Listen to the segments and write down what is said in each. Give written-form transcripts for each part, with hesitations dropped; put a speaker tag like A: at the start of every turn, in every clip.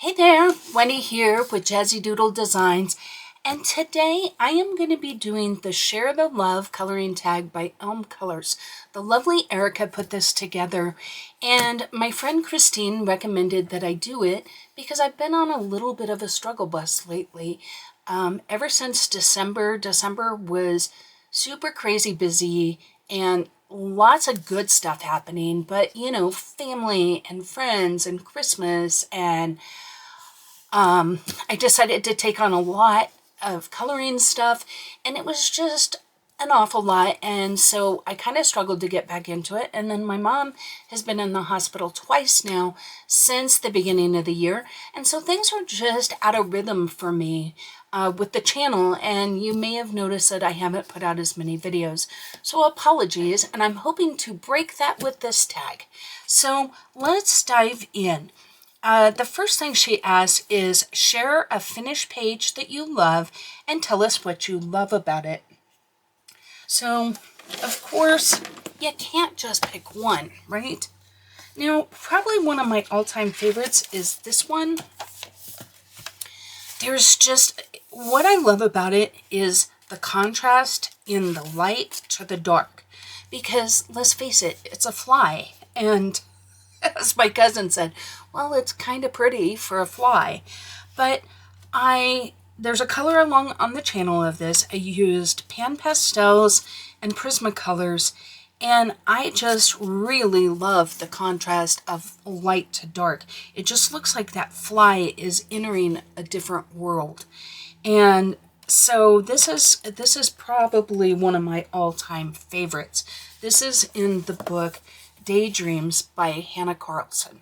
A: Hey there, Wendy here with Jazzydoodledesigns, and today I am going to be doing the Share the Love coloring tag by Colors. The lovely Erica put this together, and my friend Christine recommended that I do it because I've been on a little bit of a struggle bus lately. Ever since December was super crazy busy and lots of good stuff happening, but you know, family and friends and Christmas, and I decided to take on a lot of coloring stuff, and it was just an awful lot, and so I kind of struggled to get back into it. And then my mom has been in the hospital twice now since the beginning of the year, and so things are just out of rhythm for me with the channel, and you may have noticed that I haven't put out as many videos, so apologies, and I'm hoping to break that with this tag. So let's dive in. The first thing she asks is share a finished page that you love and tell us what you love about it. So, of course, you can't just pick one, right? Now, probably one of my all-time favorites is this one. There's just, what I love about it is the contrast in the light to the dark. Because, let's face it, it's a fly, and as my cousin said, well, it's kind of pretty for a fly. But there's a color along on the channel of this. I used pan pastels and Prismacolors, and I just really love the contrast of light to dark. It just looks like that fly is entering a different world. And so this is probably one of my all-time favorites. This is in the book Daydreams by Hannah Carlson.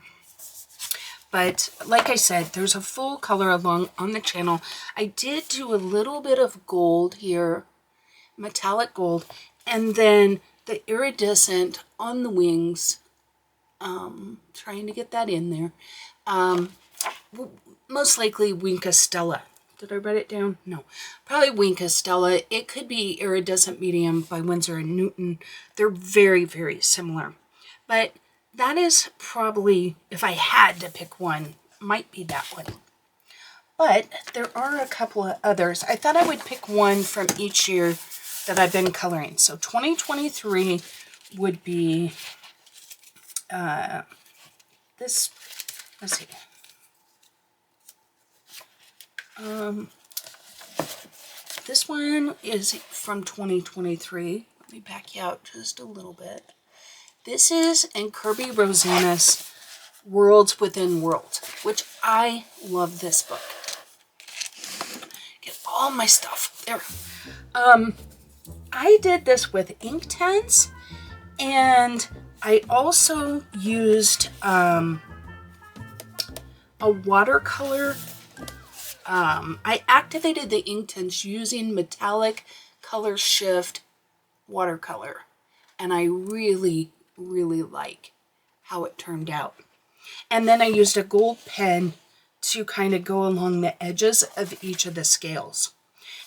A: But like I said, there's a full color along on the channel. I did do a little bit of gold here, metallic gold, and then the iridescent on the wings. Trying to get that in there. Most likely Winka Stella. Did I write it down? No. Probably Winka Stella. It could be iridescent medium by Winsor & Newton. They're very, very similar. But that is probably, if I had to pick one, might be that one. But there are a couple of others. I thought I would pick one from each year that I've been coloring. So 2023 would be this, let's see. This one is from 2023. Let me back you out just a little bit. This is in Kirby Rosanna's Worlds Within Worlds, which I love this book. Get all my stuff there. I did this with Inktense, and I also used a watercolor. I activated the Inktense using metallic color shift watercolor, and I really like how it turned out. And then I used a gold pen to kind of go along the edges of each of the scales.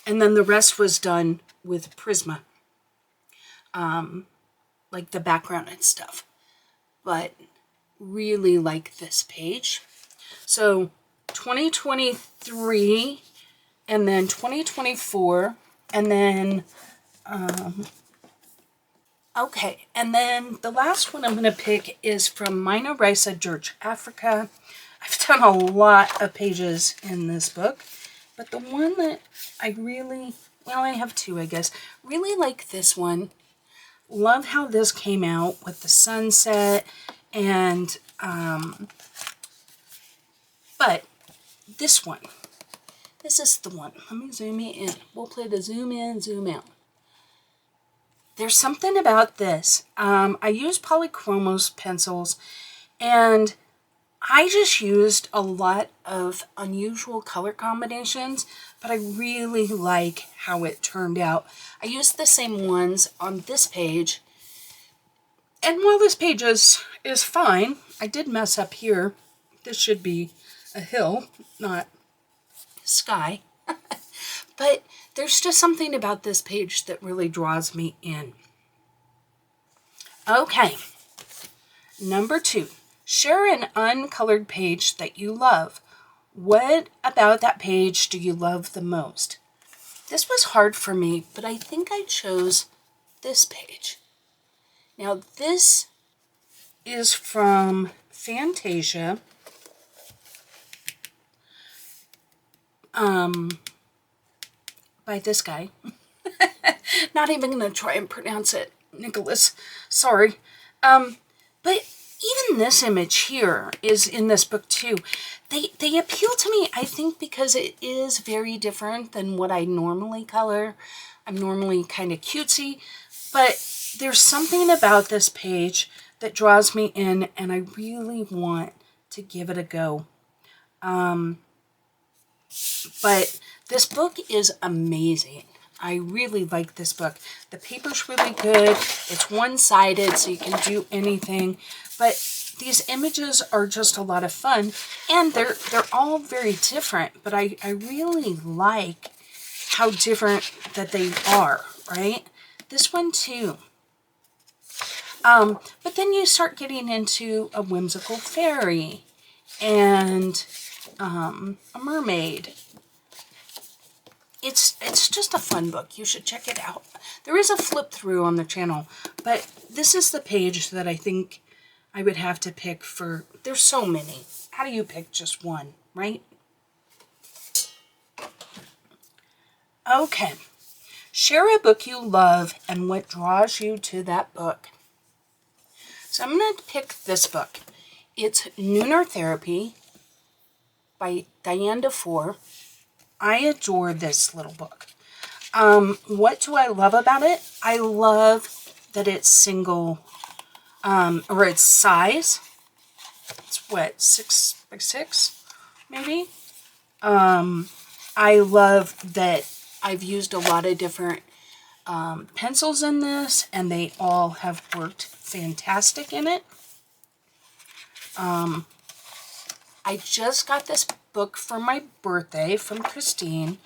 A: And then the rest was done with Prisma, like the background and stuff. But really like this page. So 2023, and then 2024, and then okay, and then the last one I'm going to pick is from Mina Raisa George Africa. I've done a lot of pages in this book, but the one that I really, well, I have two, I guess, really like this one. Love how this came out with the sunset, and, but this one, this is the one. Let me zoom you in. We'll play the zoom in, zoom out. There's something about this. I use polychromos pencils, and I just used a lot of unusual color combinations, but I really like how it turned out. I used the same ones on this page, and while this page is fine, I did mess up here. This should be a hill, not sky. But there's just something about this page that really draws me in. Okay, number 2. Share an uncolored page that you love. What about that page do you love the most? This was hard for me, but I think I chose this page. Now this is from Fantasia. By this guy. Not even gonna try and pronounce it, Nicholas. Sorry. But even this image here is in this book too. They appeal to me, I think, because it is very different than what I normally color. I'm normally kind of cutesy, but there's something about this page that draws me in, and I really want to give it a go. But this book is amazing. I really like this book. The paper's really good. It's one-sided, so you can do anything. But these images are just a lot of fun, and they're all very different. But I really like how different that they are, right? This one too. But then you start getting into a whimsical fairy and a mermaid. It's just a fun book. You should check it out. There is a flip through on the channel, but this is the page that I think I would have to pick for. There's so many. How do you pick just one, right? Okay. Share a book you love and what draws you to that book. So I'm going to pick this book. It's Nooner Therapy by Diane DeFore. I adore this little book. What do I love about it? I love that it's single, or its size. It's what, 6 by 6, maybe? I love that I've used a lot of different pencils in this, and they all have worked fantastic in it. I just got this book for my birthday from Christine,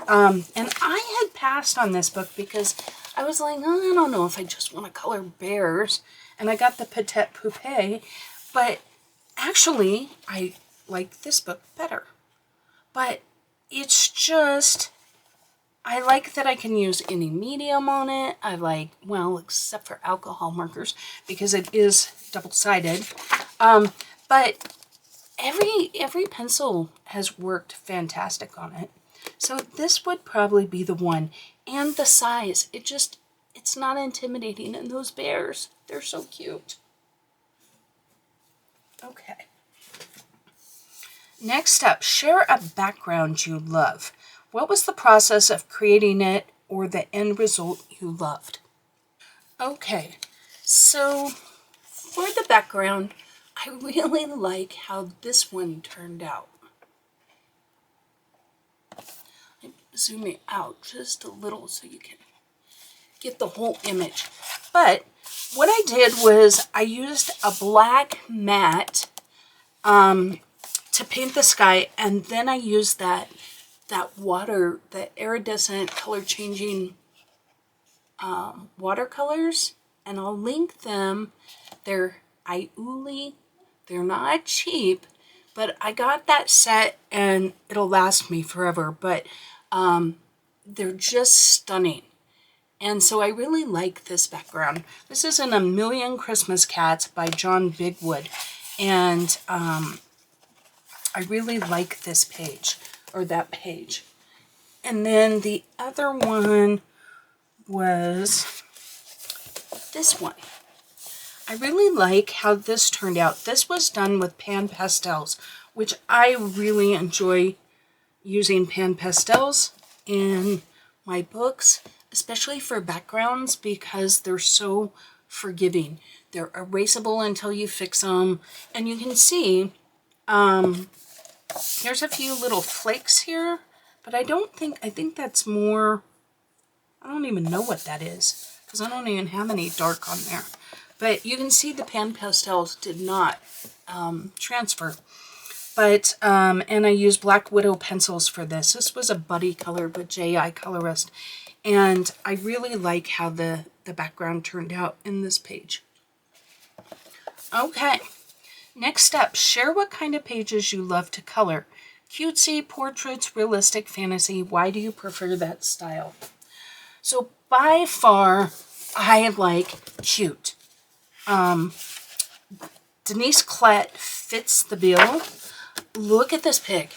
A: and I had passed on this book because I was like, oh, I don't know if I just want to color bears, and I got the Petite Poupée, but actually I like this book better. But it's just, I like that I can use any medium on it. I like, well, except for alcohol markers, because it is double-sided, but every pencil has worked fantastic on it. So this would probably be the one. And the size, it's not intimidating. And those bears, they're so cute. Okay. Next up, share a background you love. What was the process of creating it or the end result you loved? Okay, so for the background, I really like how this one turned out. I'm zooming out just a little so you can get the whole image. But what I did was I used a black matte to paint the sky, and then I used that water, the iridescent color changing watercolors, and I'll link them. They're Iuli. They're not cheap, but I got that set and it'll last me forever, but they're just stunning. And so I really like this background. This is in A Million Christmas Cats by John Bigwood, and I really like this page, or that page. And then the other one was this one. I really like how this turned out. This was done with pan pastels, which I really enjoy using pan pastels in my books, especially for backgrounds, because they're so forgiving. They're erasable until you fix them. And you can see there's a few little flakes here, but I think that's more, I don't even know what that is, because I don't even have any dark on there. But you can see the pan pastels did not transfer. But, and I used Black Widow pencils for this. This was a buddy color with J.I. Colorist. And I really like how the background turned out in this page. Okay. Next up, share what kind of pages you love to color. cutesy, portraits, realistic, fantasy. Why do you prefer that style? So by far, I like cute. Denise Klett fits the bill. Look at this pig.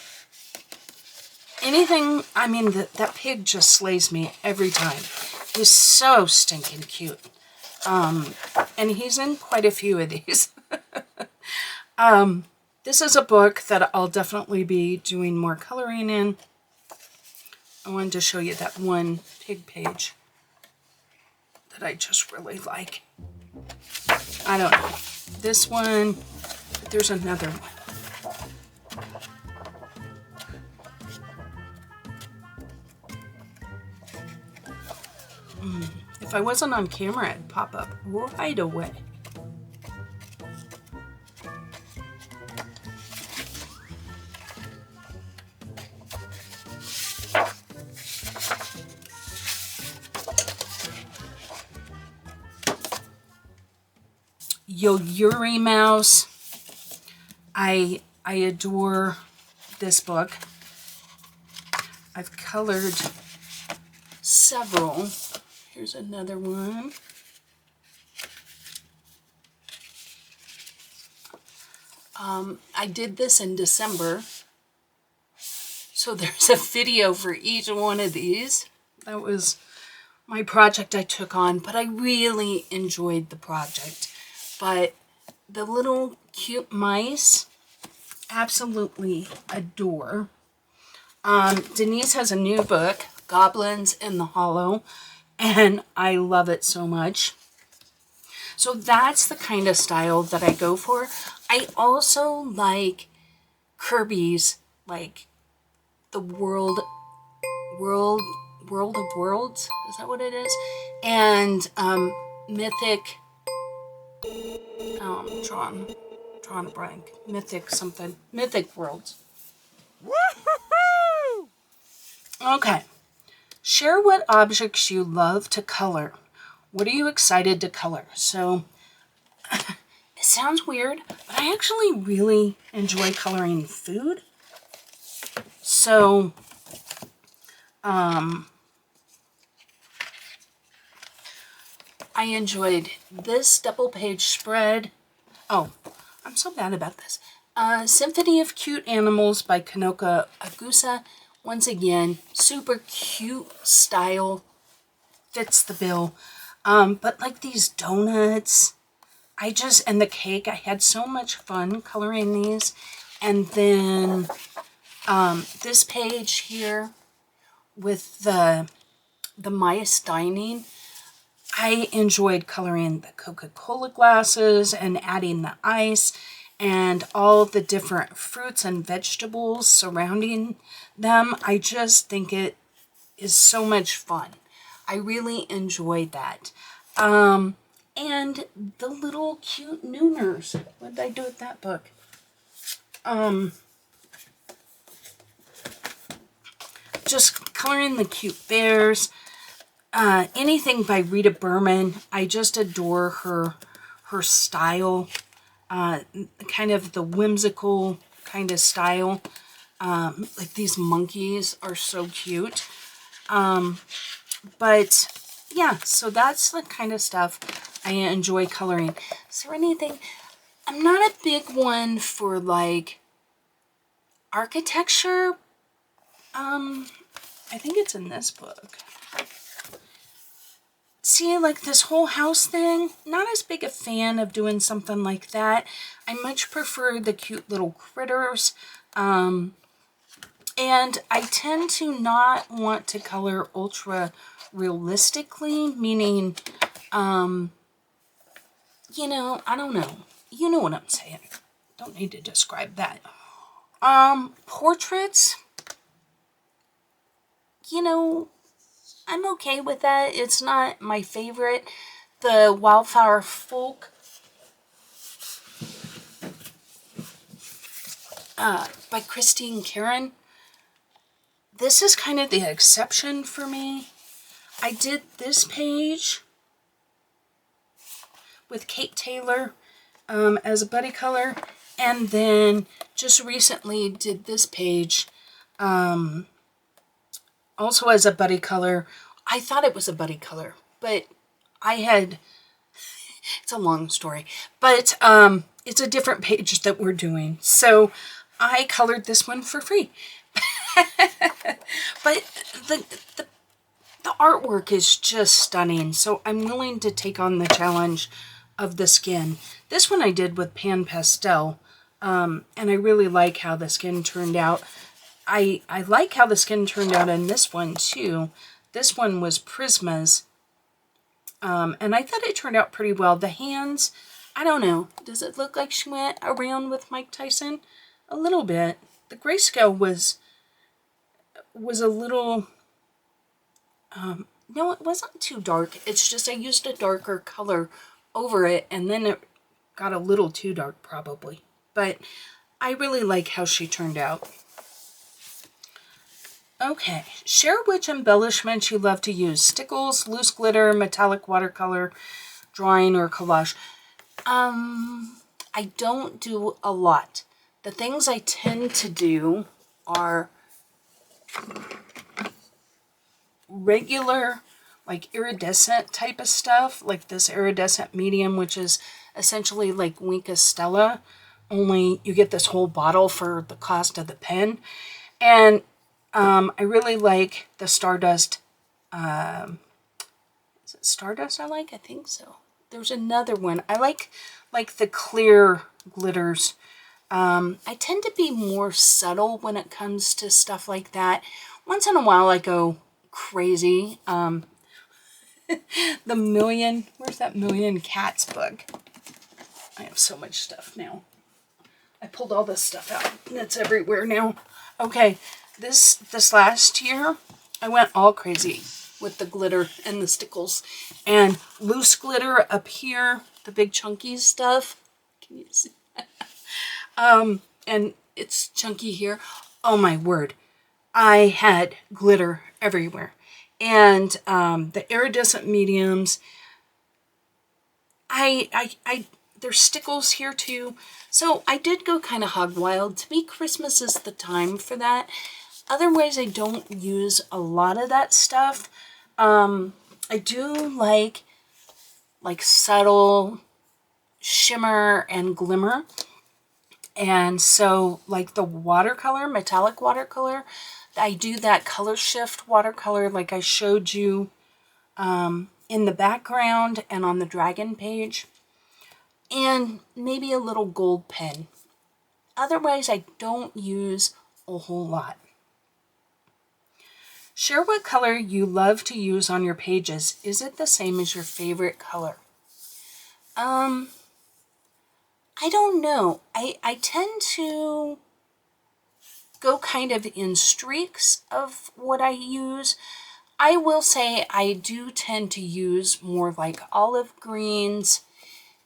A: Anything, I mean, that pig just slays me every time. He's so stinking cute. And he's in quite a few of these. This is a book that I'll definitely be doing more coloring in. I wanted to show you that one pig page that I just really like. I don't know. This one, but there's another one. If I wasn't on camera, it'd pop up right away. Yo Yuri Mouse. I adore this book. I've colored several. Here's another one. I did this in December. So there's a video for each one of these. That was my project I took on, but I really enjoyed the project. But the little cute mice, absolutely adore. Denise has a new book, Goblins in the Hollow, and I love it so much. So that's the kind of style that I go for. I also like Kirby's, like the World of Worlds, is that what it is? And Mythic, I'm drawing a blank. Mythic Worlds. Woo-hoo-hoo! Okay. Share what objects you love to color. What are you excited to color? So, it sounds weird, but I actually really enjoy coloring food. So, I enjoyed this double page spread. Oh, I'm so bad about this. Symphony of Cute Animals by Kanoka Agusa. Once again, super cute style. Fits the bill. But like these donuts, and the cake, I had so much fun coloring these. And then this page here with the mice dining, I enjoyed coloring the Coca-Cola glasses and adding the ice and all the different fruits and vegetables surrounding them. I just think it is so much fun. I really enjoyed that. And the little cute Nooners. What did I do with that book? Just coloring the cute bears. Anything by Rita Berman. I just adore her style. Kind of the whimsical kind of style. Like these monkeys are so cute. But yeah, so that's the kind of stuff I enjoy coloring. Is there anything? I'm not a big one for like architecture. I think it's in this book. See, like this whole house thing, not as big a fan of doing something like that. I much prefer the cute little critters. And I tend to not want to color ultra realistically, meaning, you know, I don't know. You know what I'm saying. Don't need to describe that. Portraits, you know, I'm okay with that. It's not my favorite. The Wildflower Folk by Christine Karen. This is kind of the exception for me. I did this page with Kate Taylor as a buddy color, and then just recently did this page also as a buddy color. I thought it was a buddy color, but it's a long story, but it's a different page that we're doing. So I colored this one for free. But the artwork is just stunning, so I'm willing to take on the challenge of the skin. This one I did with pan pastel, and I really like how the skin turned out. I like how the skin turned out in this one too. This one was Prisma's, and I thought it turned out pretty well. The hands, I don't know, does it look like she went around with Mike Tyson? A little bit. The grayscale was a little, no, it wasn't too dark. It's just I used a darker color over it, and then it got a little too dark probably. But I really like how she turned out. Okay, share which embellishments you love to use. Stickles, loose glitter, metallic watercolor, drawing, or collage. I don't do a lot. The things I tend to do are regular, like iridescent type of stuff, like this iridescent medium, which is essentially like Wink Stella, only you get this whole bottle for the cost of the pen. And I really like the Stardust. Is it Stardust I like? I think so. There's another one. I like the clear glitters. I tend to be more subtle when it comes to stuff like that. Once in a while I go crazy. Where's that Million Cats book? I have so much stuff now. I pulled all this stuff out and it's everywhere now. Okay, this last year I went all crazy with the glitter and the stickles and loose glitter up here, the big chunky stuff. Can you see? And it's chunky here. Oh my word. I had glitter everywhere. And the iridescent mediums, there's stickles here too. So I did go kind of hog wild. To me, Christmas is the time for that. Otherwise, I don't use a lot of that stuff. I do like subtle shimmer and glimmer. And so like the watercolor, metallic watercolor, I do that color shift watercolor like I showed you in the background and on the dragon page. And maybe a little gold pen. Otherwise, I don't use a whole lot. Share what color you love to use on your pages. Is it the same as your favorite color? I don't know. I tend to go kind of in streaks of what I use. I will say I do tend to use more like olive greens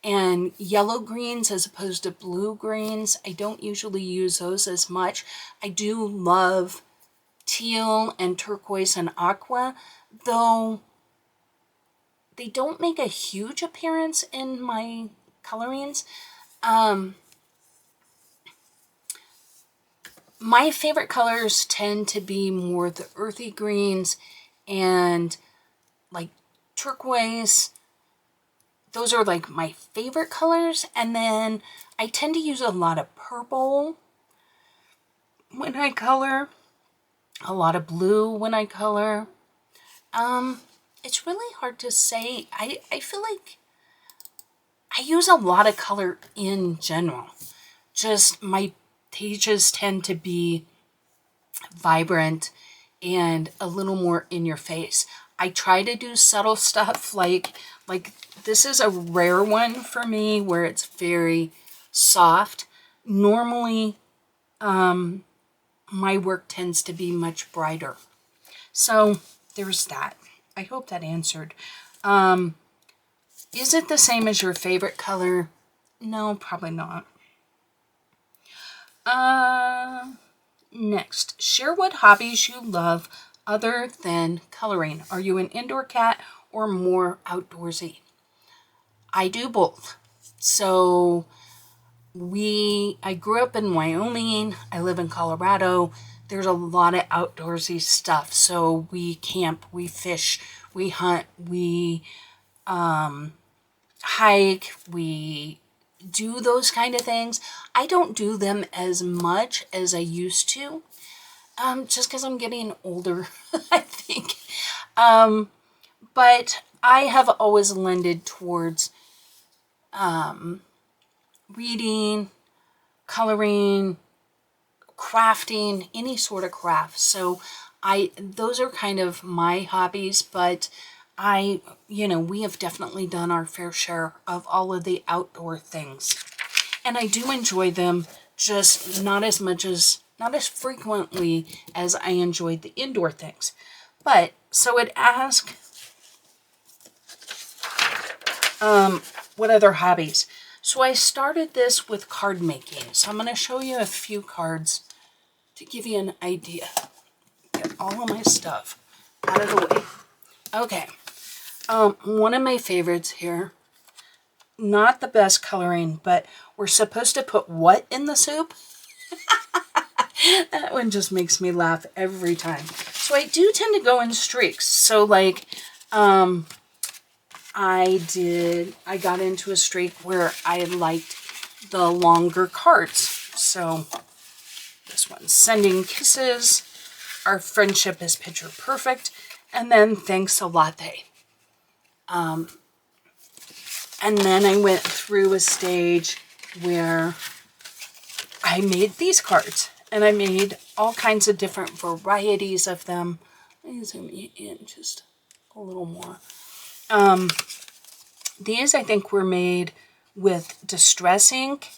A: and yellow greens as opposed to blue greens. I don't usually use those as much. I do love teal and turquoise and aqua, though they don't make a huge appearance in my colorings. My favorite colors tend to be more the earthy greens and like turquoise. Those are like my favorite colors. And then I tend to use a lot of purple when I color, a lot of blue when I color. It's really hard to say. I feel like I use a lot of color in general. Just my pages tend to be vibrant and a little more in your face. I try to do subtle stuff like this is a rare one for me where it's very soft. Normally, my work tends to be much brighter. So there's that. I hope that answered. Is it the same as your favorite color? No, probably not. Next, share what hobbies you love other than coloring. Are you an indoor cat or more outdoorsy? I do both. So I grew up in Wyoming. I live in Colorado. There's a lot of outdoorsy stuff. So we camp, we fish, we hunt, we hike, we do those kind of things. I don't do them as much as I used to, just because I'm getting older, I think. But I have always lended towards reading, coloring, crafting, any sort of craft. So those are kind of my hobbies, but we have definitely done our fair share of all of the outdoor things. And I do enjoy them, just not as frequently as I enjoyed the indoor things. But, so it asks, what other hobbies? So I started this with card making. So I'm going to show you a few cards to give you an idea. Get all of my stuff out of the way. Okay. One of my favorites here, not the best coloring, but we're supposed to put what in the soup? That one just makes me laugh every time. So I do tend to go in streaks. So like, I got into a streak where I liked the longer cards. So this one, sending kisses, our friendship is picture perfect, and then thanks a latte. And then I went through a stage where I made these cards, and I made all kinds of different varieties of them. Let me zoom in just a little more. These I think were made with distress ink,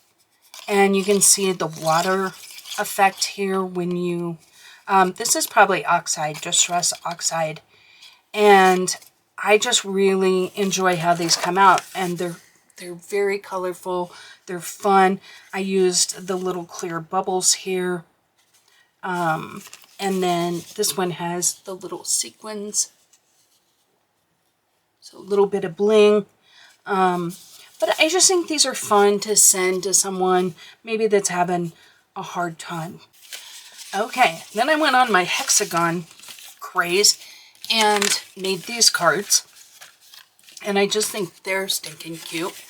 A: and you can see the water effect here when you, this is probably oxide, distress oxide, and I just really enjoy how these come out, and they're very colorful, they're fun. I used the little clear bubbles here, and then this one has the little sequins, so a little bit of bling. But I just think these are fun to send to someone maybe that's having a hard time. Okay, then I went on my hexagon craze and made these cards. And I just think they're stinking cute.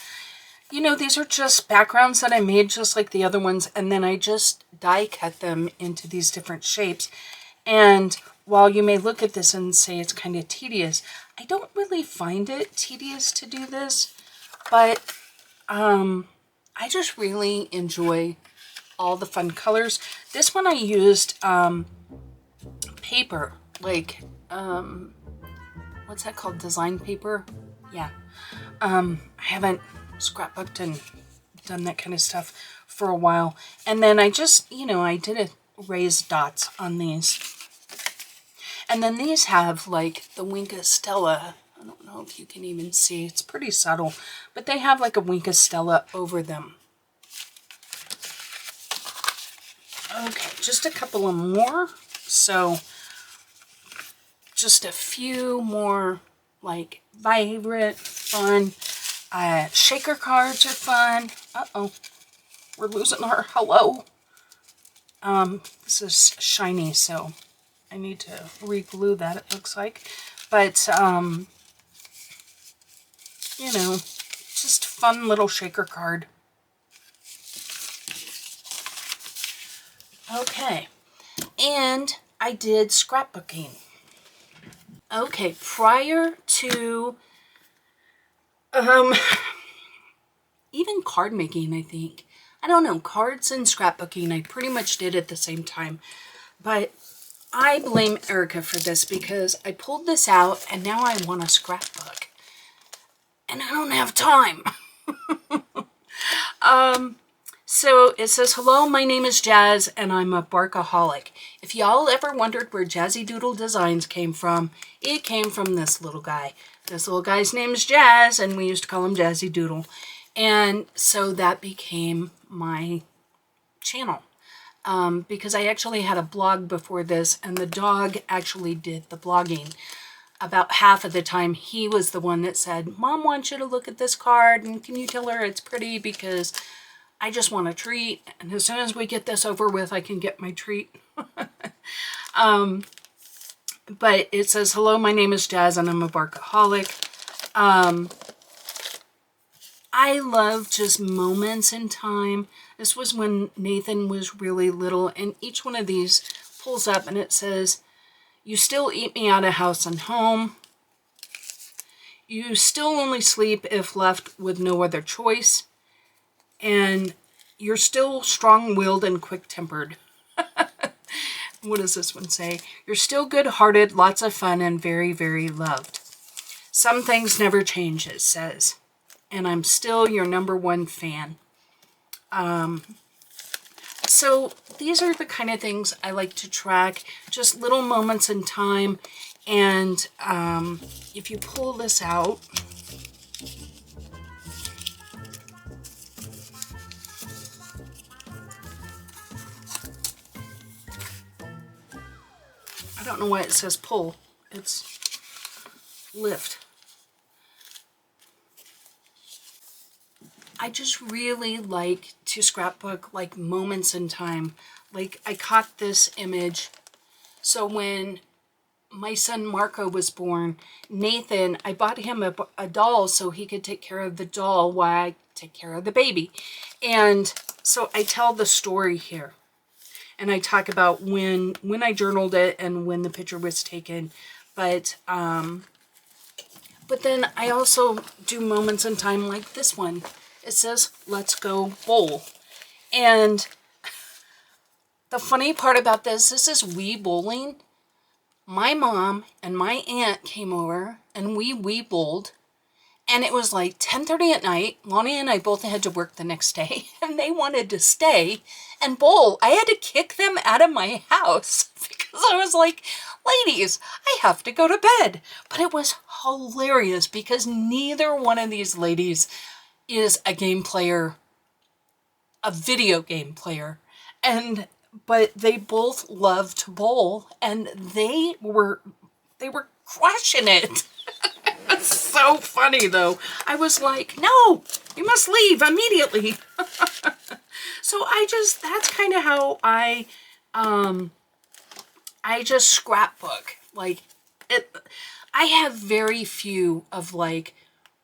A: You know, these are just backgrounds that I made just like the other ones, and then I just die cut them into these different shapes. And while you may look at this and say it's kind of tedious, I don't really find it tedious to do this, but I just really enjoy all the fun colors. This one I used paper, like, what's that called? Design paper? Yeah. I haven't scrapbooked and done that kind of stuff for a while. And then I just, I did a raised dots on these. And then these have like the Winka Stella. I don't know if you can even see. It's pretty subtle. But they have like a Winka Stella over them. Okay, just a couple of more. So just a few more like vibrant, fun. Shaker cards are fun. Uh-oh. We're losing our hello. This is shiny, so I need to re-glue that, it looks like. But, just fun little shaker card. Okay. And I did scrapbooking. Okay, prior to even card making, I think. I don't know, cards and scrapbooking, I pretty much did at the same time. But I blame Erica for this because I pulled this out and now I want a scrapbook. And I don't have time. So it says, hello, my name is Jazz and I'm a barkaholic. If y'all ever wondered where Jazzydoodledesigns came from, it came from this little guy. This little guy's name is Jazz and we used to call him Jazzy Doodle. And so that became my channel. Because I actually had a blog before this and the dog actually did the blogging. About half of the time he was the one that said, Mom wants you to look at this card and can you tell her it's pretty because I just want a treat, and as soon as we get this over with, I can get my treat. But it says, hello, my name is Jazz, and I'm a barkaholic. I love just moments in time. This was when Nathan was really little, and each one of these pulls up, and it says, you still eat me out of house and home. You still only sleep if left with no other choice. And you're still strong-willed and quick-tempered. What does this one say? You're still good-hearted, lots of fun, and very, very loved. Some things never change, it says. And I'm still your #1 fan. So these are the kind of things I like to track. Just little moments in time. And if you pull this out, I don't know why it says pull. It's lift. I just really like to scrapbook like moments in time. Like I caught this image. So when my son Marco was born, Nathan, I bought him a doll so he could take care of the doll while I take care of the baby. And so I tell the story here. And I talk about when I journaled it and when the picture was taken. But then I also do moments in time like this one. It says, let's go bowl. And the funny part about this is Wii bowling. My mom and my aunt came over and we bowled. And it was like 10:30 at night. Lonnie and I both had to work the next day. And they wanted to stay and bowl. I had to kick them out of my house because I was like, ladies, I have to go to bed. But it was hilarious because neither one of these ladies is a game player, a video game player. But they both love to bowl and they were crushing it. It's so funny though. I was like, no, you must leave immediately. So that's kind of how I just scrapbook. Like I have very few of like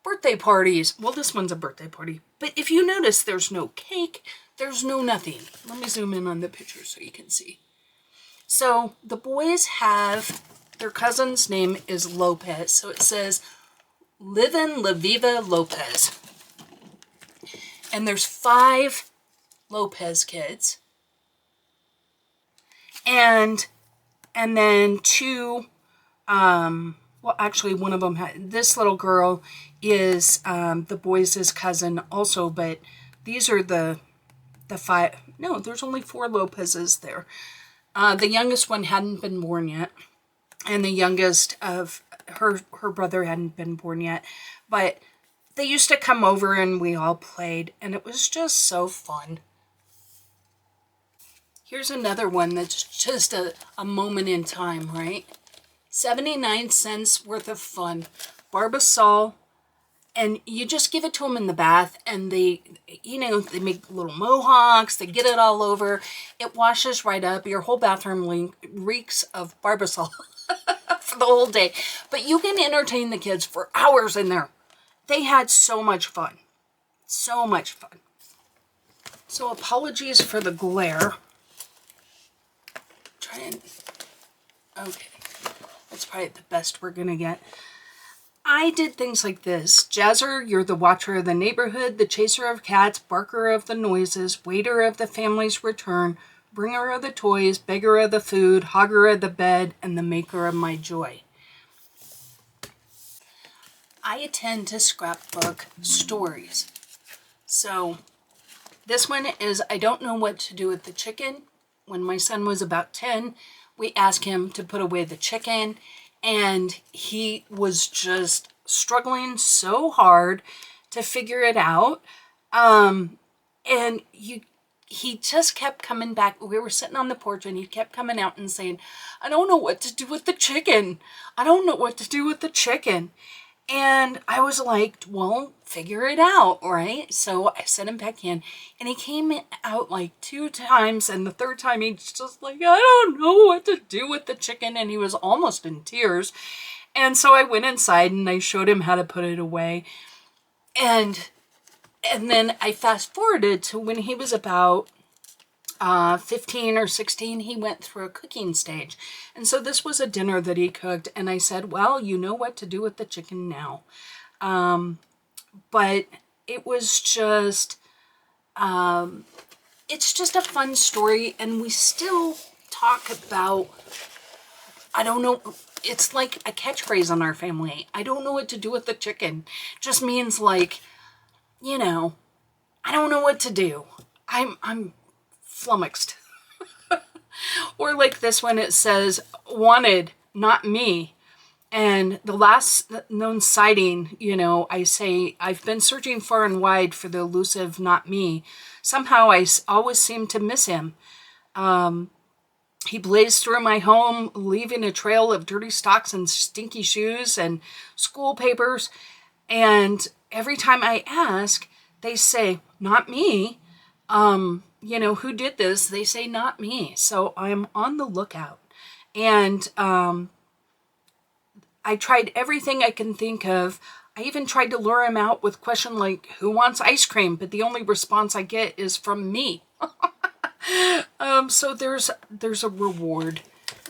A: birthday parties. Well, this one's a birthday party. But if you notice, there's no cake. There's no nothing. Let me zoom in on the picture so you can see. So the boys have, their cousin's name is Lopez. So it says, Livin' La Viva Lopez. And there's 5 Lopez kids. And then 2, well, actually one of them, this little girl is the boys' cousin also, but these are the 5, no, there's only 4 Lopez's there. The youngest one hadn't been born yet, and the youngest of her brother hadn't been born yet, but they used to come over and we all played, and it was just so fun. Here's another one that's just a moment in time, right? 79 cents worth of fun. Barbasol. And you just give it to them in the bath and they make little mohawks. They get it all over. It washes right up. Your whole bathroom reeks of Barbasol for the whole day. But you can entertain the kids for hours in there. They had so much fun. So much fun. So apologies for the glare. Okay. That's probably the best we're going to get. I did things like this. Jazzer, you're the watcher of the neighborhood, the chaser of cats, barker of the noises, waiter of the family's return, bringer of the toys, beggar of the food, hogger of the bed, and the maker of my joy. I tend to scrapbook stories. So this one is, I don't know what to do with the chicken. When my son was about 10, we asked him to put away the chicken. And he was just struggling so hard to figure it out. And he just kept coming back. We were sitting on the porch and he kept coming out and saying, I don't know what to do with the chicken. I don't know what to do with the chicken. And I was like, well, figure it out, right? So I set him back in, and he came out like 2 times, and the third time he's just like, I don't know what to do with the chicken, and he was almost in tears. And so I went inside and I showed him how to put it away. And then I fast forwarded to when he was about 15 or 16, he went through a cooking stage. And so this was a dinner that he cooked. And I said, well, you know what to do with the chicken now. But it was just, it's just a fun story. And we still talk about, I don't know, it's like a catchphrase in our family. I don't know what to do with the chicken. Just means like, you know, I don't know what to do. I'm flummoxed. Or like this one, it says, wanted, not me. And the last known sighting, you know, I say, I've been searching far and wide for the elusive not me. Somehow I always seem to miss him. He blazed through my home, leaving a trail of dirty socks and stinky shoes and school papers. And every time I ask, they say, not me. You know, who did this? They say, not me. So I'm on the lookout. And I tried everything I can think of. I even tried to lure him out with question like, who wants ice cream? But the only response I get is from me. So there's a reward.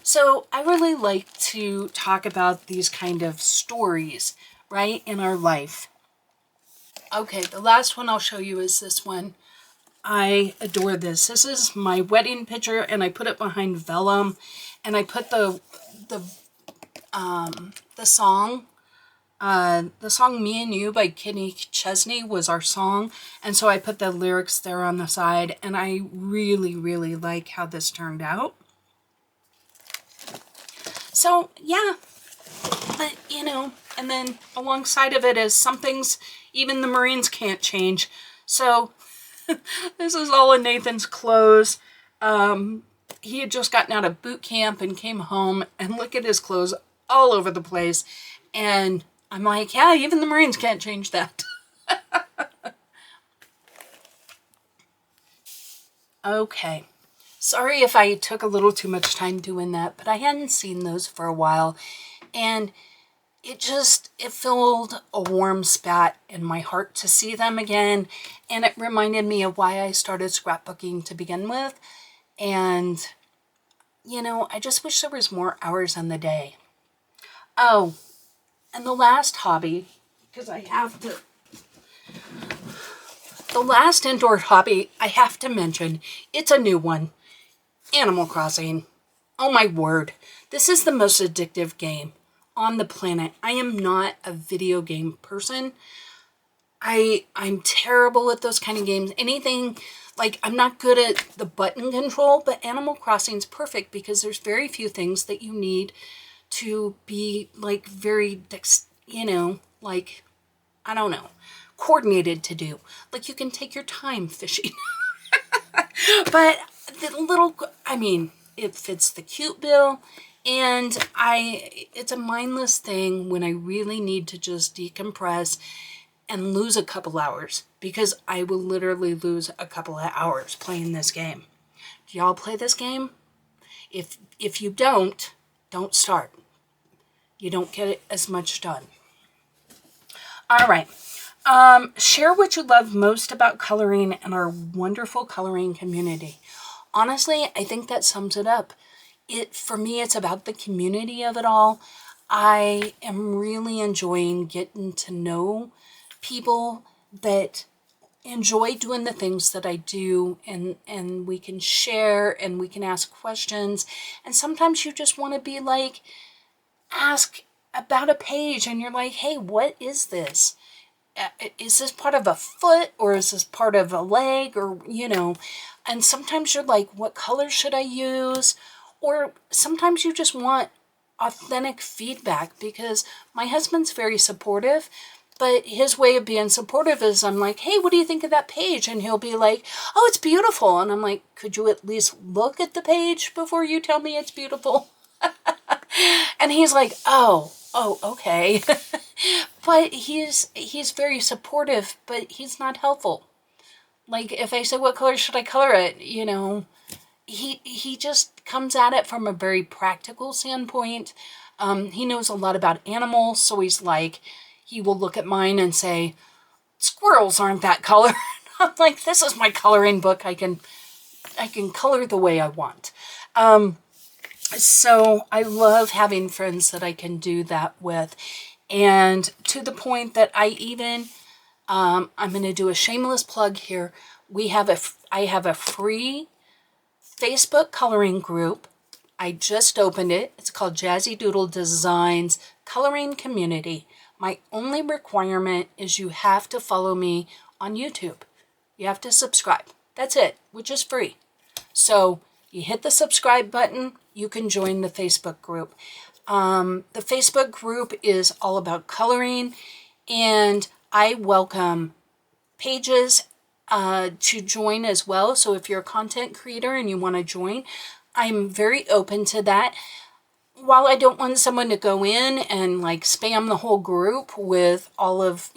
A: So I really like to talk about these kind of stories, right, in our life. Okay, the last one I'll show you is this one. I adore this. This is my wedding picture, and I put it behind vellum, and I put the song Me and You by Kenny Chesney was our song. And so I put the lyrics there on the side, and I really, really like how this turned out. So yeah, but you know, and then alongside of it is some things even the Marines can't change. So this is all in Nathan's clothes. He had just gotten out of boot camp and came home, and look at his clothes all over the place. And I'm like, yeah, even the Marines can't change that. Okay. Sorry if I took a little too much time doing that, but I hadn't seen those for a while. And it filled a warm spot in my heart to see them again. And it reminded me of why I started scrapbooking to begin with. And, you know, I just wish there was more hours in the day. Oh, and the last hobby, because I have to, the last indoor hobby I have to mention, it's a new one. Animal Crossing. Oh my word. This is the most addictive game on the planet. I am not a video game person. I'm terrible at those kind of games. Anything, like I'm not good at the button control, but Animal Crossing's perfect because there's very few things that you need to be like very, you know, like, I don't know, coordinated to do. Like you can take your time fishing. But the little, I mean, it fits the cute bill. And it's a mindless thing when I really need to just decompress and lose a couple hours, because I will literally lose a couple of hours playing this game. Do y'all play this game? If you don't start. You don't get as much done. All right. Share what you love most about coloring and our wonderful coloring community. Honestly, I think that sums it up. For me, it's about the community of it all. I am really enjoying getting to know people that enjoy doing the things that I do, and we can share and we can ask questions. And sometimes you just want to be like, ask about a page and you're like, hey, what is this? Is this part of a foot, or is this part of a leg, or, you know, and sometimes you're like, what color should I use? Or sometimes you just want authentic feedback, because my husband's very supportive, but his way of being supportive is I'm like, hey, what do you think of that page? And he'll be like, oh, it's beautiful. And I'm like, could you at least look at the page before you tell me it's beautiful? And he's like, oh, okay. But he's very supportive, but he's not helpful. Like, if I say, what color should I color it? You know, he just comes at it from a very practical standpoint. He knows a lot about animals, so he's like, he will look at mine and say, squirrels aren't that color. I'm like, this is my coloring book. I can color the way I want. So I love having friends that I can do that with. And to the point that I even, I'm going to do a shameless plug here. I have a free Facebook coloring group. I just opened it. It's called Jazzydoodledesigns Coloring Community. My only requirement is you have to follow me on YouTube. You have to subscribe. That's it, which is free. So you hit the subscribe button, you can join the Facebook group. The Facebook group is all about coloring, and I welcome pages to join as well. So if you're a content creator and you want to join, I'm very open to that. While I don't want someone to go in and like spam the whole group with all of,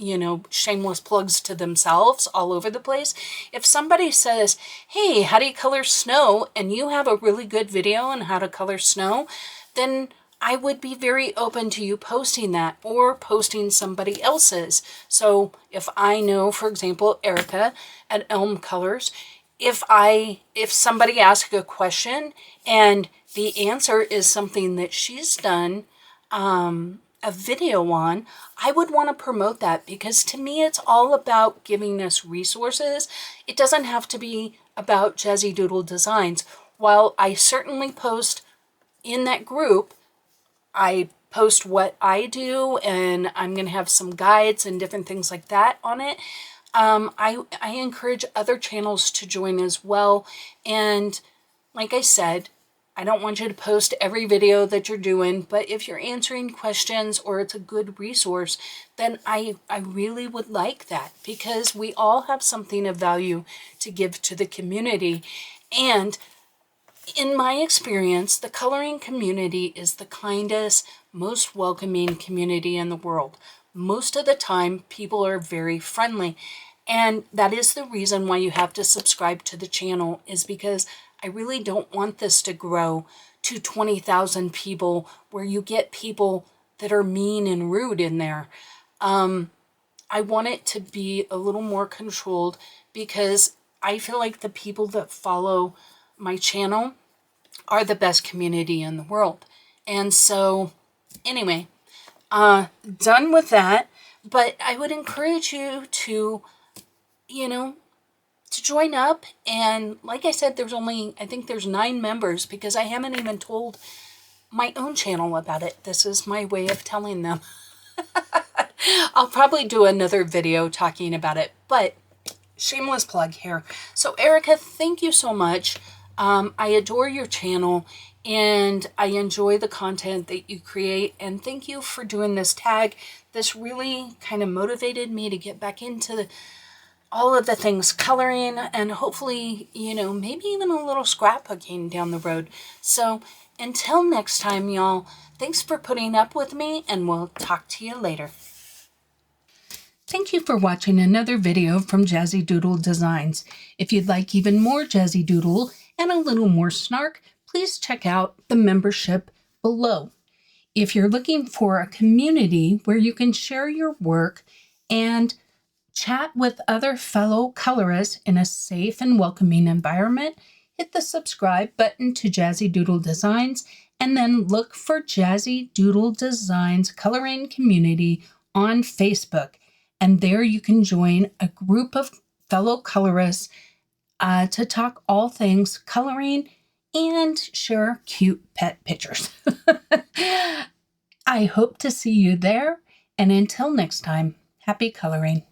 A: shameless plugs to themselves all over the place, if somebody says, hey, how do you color snow? And you have a really good video on how to color snow, then I would be very open to you posting that or posting somebody else's. So if I know, for example, Erica at Elm Colors, if somebody asks a question and the answer is something that she's done a video on, I would want to promote that, because to me it's all about giving us resources. It doesn't have to be about Jazzy Doodle Designs. While I certainly post in that group, I post what I do, and I'm going to have some guides and different things like that on it. I encourage other channels to join as well. And like I said, I don't want you to post every video that you're doing, but if you're answering questions or it's a good resource, then I really would like that, because we all have something of value to give to the community. And in my experience, the coloring community is the kindest, most welcoming community in the world. Most of the time, people are very friendly. And that is the reason why you have to subscribe to the channel, is because I really don't want this to grow to 20,000 people where you get people that are mean and rude in there. I want it to be a little more controlled, because I feel like the people that follow my channel are the best community in the world. And so anyway, done with that. But I would encourage you to, to join up. And like I said, I think there's 9 members, because I haven't even told my own channel about it. This is my way of telling them. I'll probably do another video talking about it, but shameless plug here. So Erica, thank you so much. I adore your channel, and I enjoy the content that you create, and thank you for doing this tag. This really kind of motivated me to get back into all of the things coloring, and hopefully, maybe even a little scrapbooking down the road. So until next time, y'all, thanks for putting up with me, and we'll talk to you later. Thank you for watching another video from Jazzy Doodle Designs. If you'd like even more Jazzy Doodle and a little more snark, please check out the membership below. If you're looking for a community where you can share your work and chat with other fellow colorists in a safe and welcoming environment, hit the subscribe button to Jazzy Doodle Designs, and then look for Jazzy Doodle Designs Coloring Community on Facebook. And there you can join a group of fellow colorists to talk all things coloring and share cute pet pictures. I hope to see you there. And until next time, happy coloring.